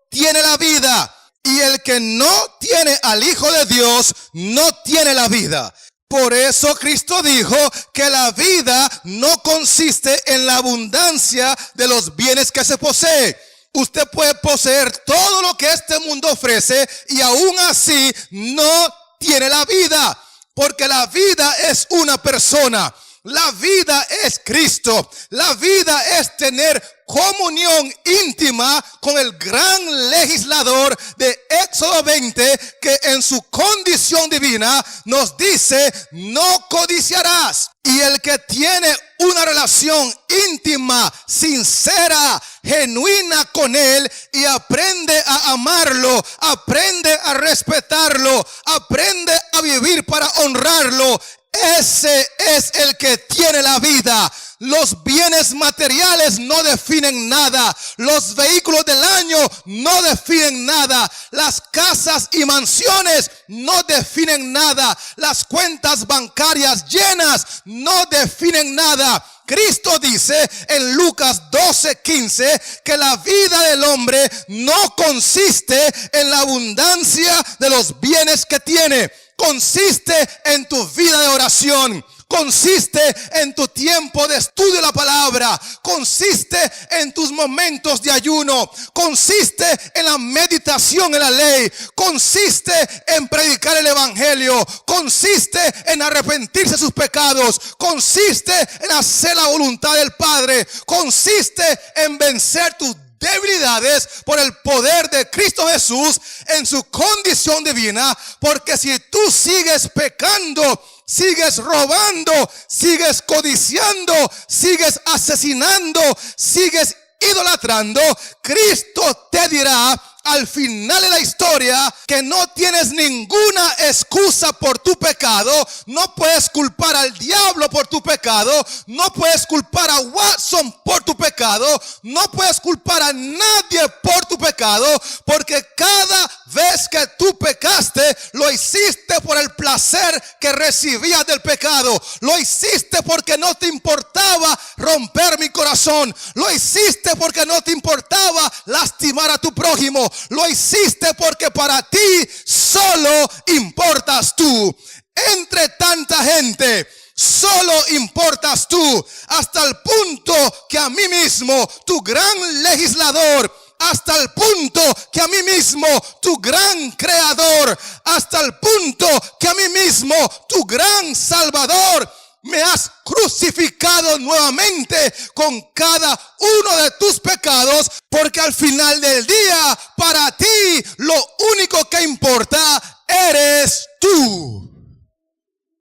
tiene la vida, y el que no tiene al Hijo de Dios no tiene la vida. Por eso Cristo dijo que la vida no consiste en la abundancia de los bienes que se posee. Usted puede poseer todo lo que este mundo ofrece y aún así no tiene la vida, porque la vida es una persona. La vida es Cristo. La vida es tener comunión íntima con el gran legislador de Éxodo 20, que en su condición divina nos dice, no codiciarás. Y el que tiene una relación íntima, sincera, genuina con Él y aprende a amarlo, aprende a respetarlo, aprende a vivir para honrarlo, ese es el que tiene la vida. Los bienes materiales no definen nada. Los vehículos del año no definen nada. Las casas y mansiones no definen nada. Las cuentas bancarias llenas no definen nada. Cristo dice en Lucas 12:15 que la vida del hombre no consiste en la abundancia de los bienes que tiene. Consiste en tu vida de oración. Consiste en tu tiempo de estudio de la palabra. Consiste en tus momentos de ayuno. Consiste en la meditación en la ley. Consiste en predicar el evangelio. Consiste en arrepentirse de sus pecados. Consiste en hacer la voluntad del Padre. Consiste en vencer tus debilidades por el poder de Cristo Jesús en su condición divina. Porque si tú sigues pecando, sigues robando, sigues codiciando, sigues asesinando, sigues idolatrando, Cristo te dirá al final de la historia que no tienes ninguna excusa por tu pecado. No puedes culpar al diablo por tu pecado. No puedes culpar a Watson por tu pecado. No puedes culpar a nadie por tu pecado, porque cada vez que tú pecaste, lo hiciste por el placer que recibías del pecado. Lo hiciste porque no te importaba romper mi corazón. Lo hiciste porque no te importaba lastimar a tu prójimo. Lo hiciste porque para ti solo importas tú. Entre tanta gente, solo importas tú, hasta el punto que a mí mismo, tu gran legislador, hasta el punto que a mí mismo, tu gran creador, hasta el punto que a mí mismo, tu gran salvador, me has crucificado nuevamente con cada uno de tus pecados, porque al final del día, para ti, lo único que importa eres tú.